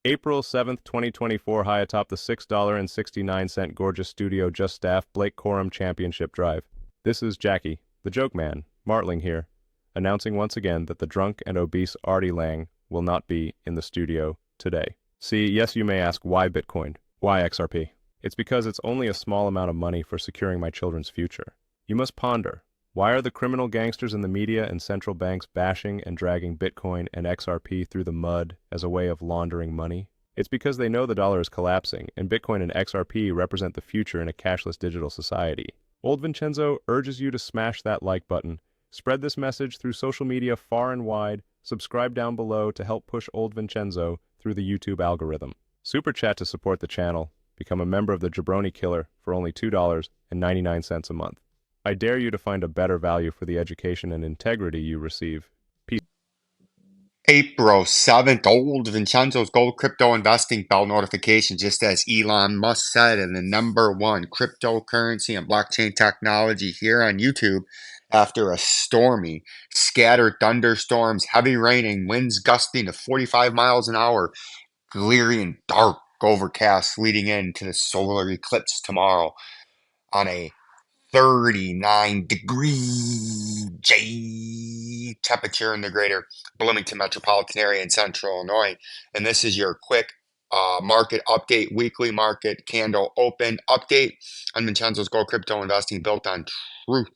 April 7th, 2024, high atop the $6.69 gorgeous studio just staffed Blake Corum Championship Drive. This is Jackie, the joke man, Martling here, announcing once again that the drunk and obese Artie Lang will not be in the studio today. See, yes, you may ask, why Bitcoin? Why XRP? It's because it's only a small amount of money for securing my children's future. You must ponder, why are the criminal gangsters in the media and central banks bashing and dragging Bitcoin and XRP through the mud as a way of laundering money? It's because they know the dollar is collapsing, and Bitcoin and XRP represent the future in a cashless digital society. Old Vincenzo urges you to smash that like button, spread this message through social media far and wide, subscribe down below to help push Old Vincenzo through the YouTube algorithm. Super chat to support the channel. Become a member of the Jabroni Killer for only $2.99 a month. I dare you to find a better value for the education and integrity you receive. Peace. April 7th, old Vincenzo's gold crypto investing bell notification, just as Elon Musk said, in the #1 cryptocurrency and blockchain technology here on YouTube after a stormy, scattered thunderstorms, heavy raining, winds gusting to 45 miles an hour, glary and dark overcast leading into the solar eclipse tomorrow on a 39-degree J temperature in the greater Bloomington metropolitan area in central Illinois. And this is your quick market update, weekly market candle open update on Vincenzo's Gold Crypto Investing, built on truth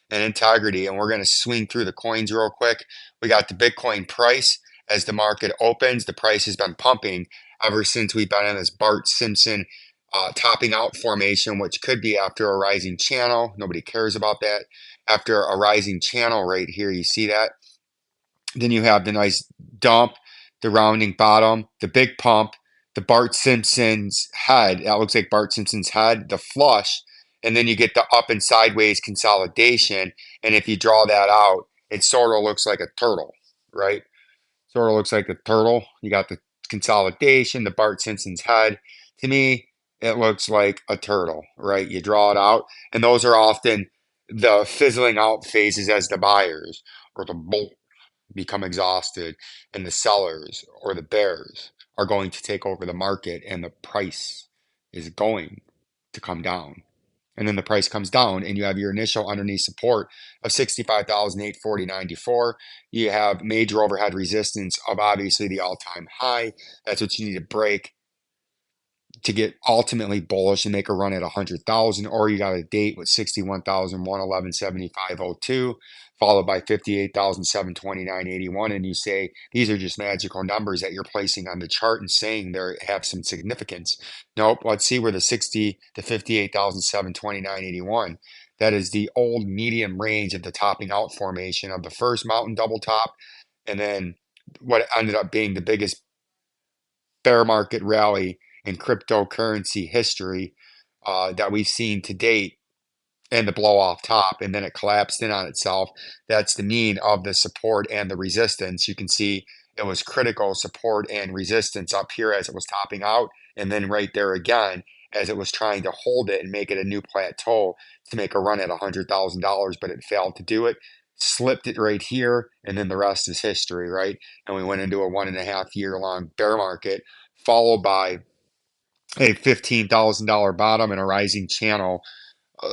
and integrity. And we're going to swing through the coins real quick. We got the Bitcoin price. As the market opens, the price has been pumping ever since we've been in this Bart Simpson topping out formation, which could be after a rising channel. Nobody cares about that. After a rising channel right here, you see that. Then you have the nice dump, the rounding bottom, the big pump, the Bart Simpson's head. That looks like Bart Simpson's head, the flush, and then you get the up and sideways consolidation. And if you draw that out, it sort of looks like a turtle, right? Sort of looks like a turtle. You got the consolidation, the Bart Simpson's head. To me, it looks like a turtle, right? You draw it out, and those are often the fizzling out phases as the buyers or the bulls become exhausted, and the sellers or the bears are going to take over the market, and the price is going to come down. And then the price comes down, and you have your initial underneath support of 65,840.94. You have major overhead resistance of obviously the all-time high. That's what you need to break to get ultimately bullish and make a run at 100,000, or you got a date with 61,111.7502, followed by 58,729.81, and you say these are just magical numbers that you're placing on the chart and saying they have some significance. Nope. Let's see where the 60 to 58,729.81. That is the old medium range of the topping out formation of the first mountain double top, and then what ended up being the biggest bear market rally in cryptocurrency history that we've seen to date, and the blow off top, and then it collapsed in on itself. That's the mean of the support and the resistance. You can see it was critical support and resistance up here as it was topping out, and then right there again as it was trying to hold it and make it a new plateau to make a run at $100,000, but it failed to do it. Slipped it right here, and then the rest is history, right? And we went into a 1.5 year long bear market, followed by a $15,000 bottom and a rising channel,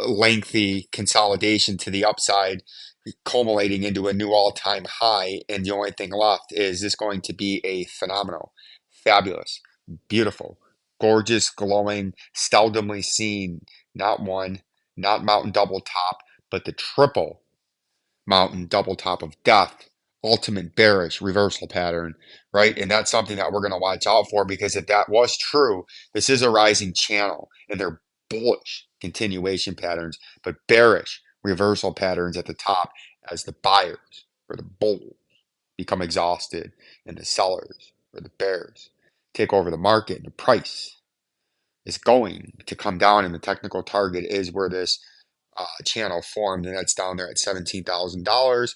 lengthy consolidation to the upside, culminating into a new all-time high. And the only thing left is this going to be a phenomenal, fabulous, beautiful, gorgeous, glowing, seldomly seen, not one, not mountain double top, but the triple mountain double top of death, ultimate bearish reversal pattern, right? And that's something that we're going to watch out for, because if that was true, this is a rising channel and they're bullish continuation patterns, but bearish reversal patterns at the top as the buyers or the bulls become exhausted and the sellers or the bears take over the market. The price is going to come down, and the technical target is where this channel formed, and that's down there at $17,000.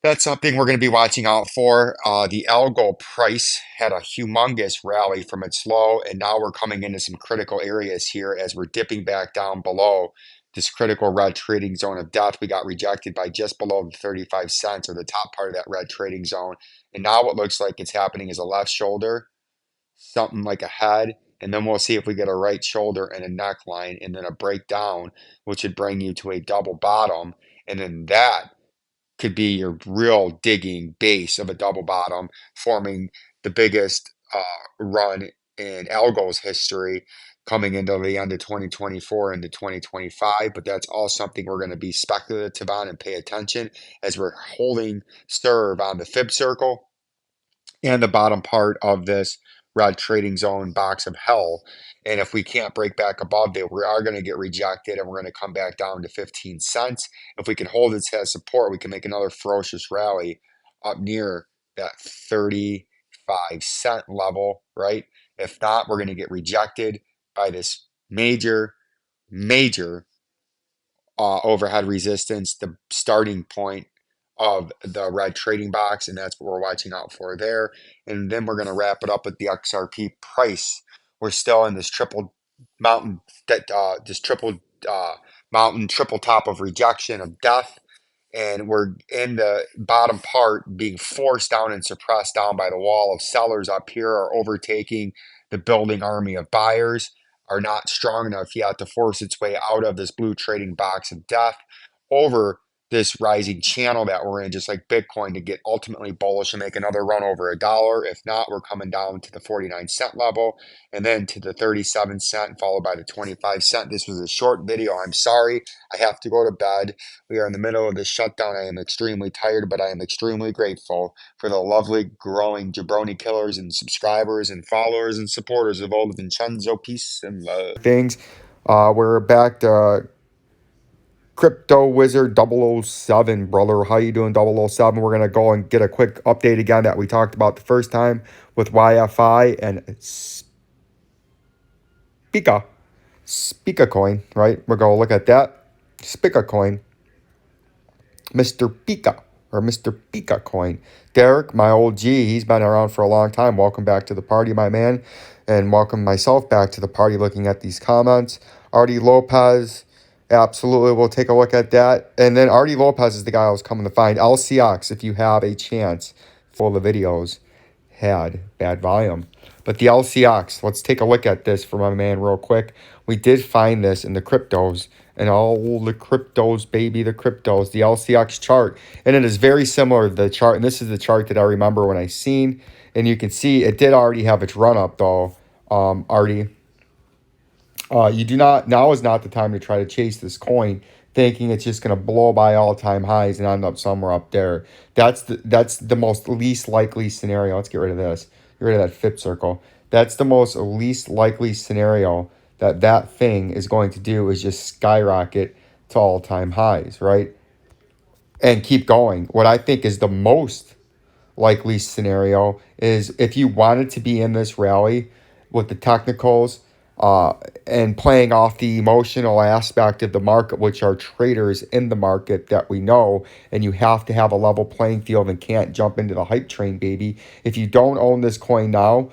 That's something we're going to be watching out for. The ALGO price had a humongous rally from its low, and now we're coming into some critical areas here as we're dipping back down below this critical red trading zone of death. We got rejected by just below the 35 cents, or the top part of that red trading zone. And now what looks like it's happening is a left shoulder something like a head, and then we'll see if we get a right shoulder and a neckline, and then a breakdown, which would bring you to a double bottom, and then that could be your real digging base of a double bottom, forming the biggest run in ALGO's history coming into the end of 2024 into 2025. But that's all something we're going to be speculative on and pay attention as we're holding serve on the fib circle and the bottom part of this red trading zone box of hell. And if we can't break back above it, we are going to get rejected and we're going to come back down to 15 cents. If we can hold it as support, we can make another ferocious rally up near that 35-cent level, right? If not, we're going to get rejected by this major, major overhead resistance, the starting point of the red trading box, and that's what we're watching out for there. And then we're going to wrap it up with the XRP price. We're still in this triple mountain, mountain triple top of rejection of death, and we're in the bottom part being forced down and suppressed down by the wall of sellers up here are overtaking the building army of buyers, are not strong enough yet to force its way out of this blue trading box of death over this rising channel that we're in, just like Bitcoin, to get ultimately bullish and make another run over $1. If not, we're coming down to the 49-cent level and then to the 37-cent, followed by the 25-cent. This was a short video. I'm sorry. I have to go to bed. We are in the middle of this shutdown. I am extremely tired, but I am extremely grateful for the lovely, growing jabroni killers and subscribers and followers and supporters of old Vincenzo. Peace and love. Things. We're back to Crypto Wizard 007, brother. How you doing, 007? We're going to go and get a quick update again that we talked about the first time with YFI and Spica coin, right? We're going to look at that. Spica coin. Mr. Pika or Mr. Pika coin. Derek, my old G, he's been around for a long time. Welcome back to the party, my man. And welcome myself back to the party looking at these comments. Artie Lopez, absolutely. We'll take a look at that. And then Artie Lopez is the guy I was coming to find. LCX, if you have a chance, for the videos had bad volume. But the LCX, let's take a look at this for my man real quick. We did find this in the cryptos and all the cryptos, baby, the cryptos, the LCX chart. And it is very similar to the chart. And this is the chart that I remember when I seen. And you can see it did already have its run up though, Artie. You do not, now is not the time to try to chase this coin thinking it's just going to blow by all-time highs and end up somewhere up there. That's the most least likely scenario. Let's get rid of this. Get rid of that FIP circle. That's the most least likely scenario that thing is going to do is just skyrocket to all-time highs, right? And keep going. What I think is the most likely scenario is if you wanted to be in this rally with the technicals and playing off the emotional aspect of the market, which are traders in the market that we know, and you have to have a level playing field and can't jump into the hype train, baby. If you don't own this coin now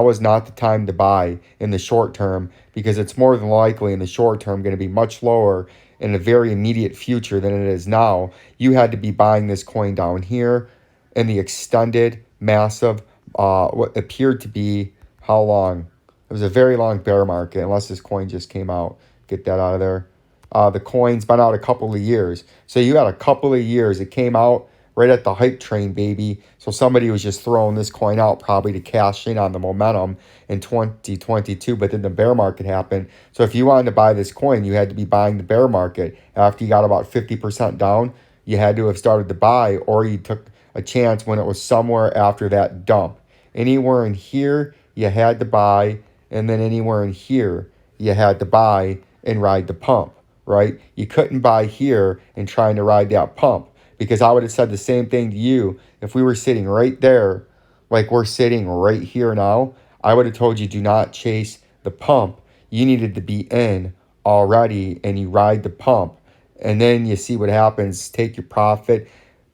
is not the time to buy in the short term because it's more than likely in the short term going to be much lower in a very immediate future than it is now. You had to be buying this coin down here in the extended, massive, what appeared to be, how long? It was a very long bear market, unless this coin just came out. Get that out of there. The coin's been out a couple of years. So you had a couple of years. It came out right at the hype train, baby. So somebody was just throwing this coin out probably to cash in on the momentum in 2022, but then the bear market happened. So if you wanted to buy this coin, you had to be buying the bear market. After you got about 50% down, you had to have started to buy, or you took a chance when it was somewhere after that dump. Anywhere in here, you had to buy, and then anywhere in here, you had to buy and ride the pump, right? You couldn't buy here and trying to ride that pump because I would have said the same thing to you if we were sitting right there like we're sitting right here now. I would have told you do not chase the pump. You needed to be in already and you ride the pump. And then you see what happens, take your profit,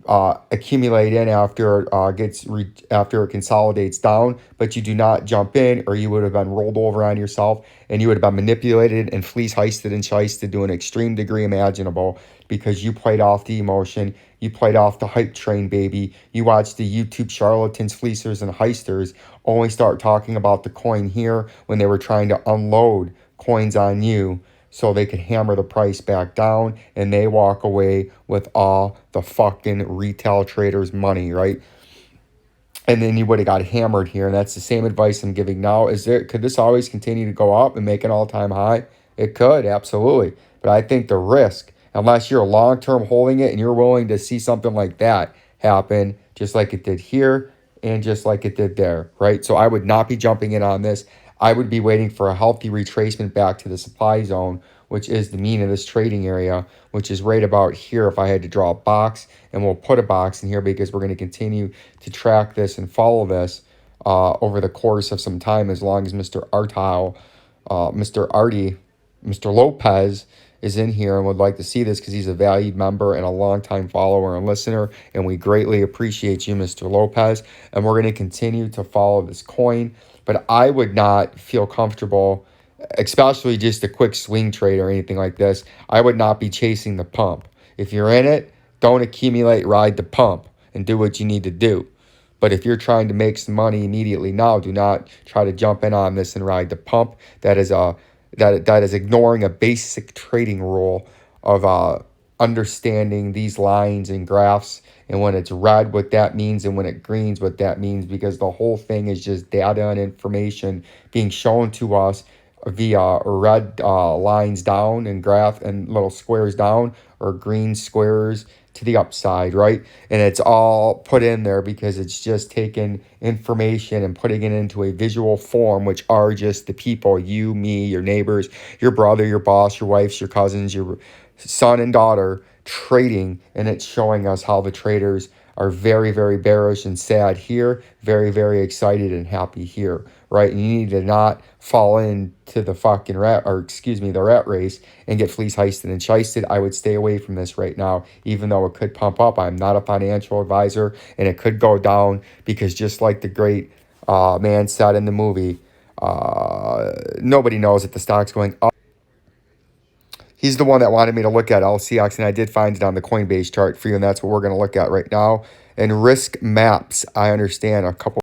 accumulate in after after it consolidates down, but you do not jump in or you would have been rolled over on yourself and you would have been manipulated and fleece heisted and shysted to an extreme degree imaginable because you played off the emotion, You played off the hype train, baby. You watched the YouTube charlatans, fleecers, and heisters only start talking about the coin here when they were trying to unload coins on you so they could hammer the price back down, and they walk away with all the fucking retail traders' money, right? And then you would have got hammered here. And that's the same advice I'm giving now. Could this always continue to go up and make an all-time high? It could, absolutely. But I think the risk, unless you're long-term holding it and you're willing to see something like that happen, just like it did here and just like it did there, right? So I would not be jumping in on this. I would be waiting for a healthy retracement back to the supply zone, which is the mean of this trading area, which is right about here if I had to draw a box. And we'll put a box in here because we're going to continue to track this and follow this over the course of some time, as long as Mr. Artile, Mr. Lopez is in here and would like to see this, because he's a valued member and a longtime follower and listener, and we greatly appreciate you, Mr. Lopez. And we're going to continue to follow this coin, but I would not feel comfortable, especially just a quick swing trade or anything like this. I would not be chasing the pump. If you're in it, don't accumulate, ride the pump and do what you need to do. But if you're trying to make some money immediately now, do not try to jump in on this and ride the pump. That is ignoring a basic trading rule of understanding these lines and graphs, and when it's red, what that means, and when it greens, what that means, because the whole thing is just data and information being shown to us via red lines down and graph and little squares down, or green squares to the upside, right? And it's all put in there because it's just taking information and putting it into a visual form, which are just the people, you, me, your neighbors, your brother, your boss, your wives, your cousins, your son and daughter trading. And it's showing us how the traders are very, very bearish and sad here, very, very excited and happy here, right? And you need to not fall into the fucking the rat race and get fleece heisted and shisted. I would stay away from this right now, even though it could pump up. I'm not a financial advisor, and it could go down, because just like the great man said in the movie, nobody knows that the stock's going up. He's the one that wanted me to look at LCX, and I did find it on the Coinbase chart for you, and that's what we're going to look at right now. And risk maps, I understand a couple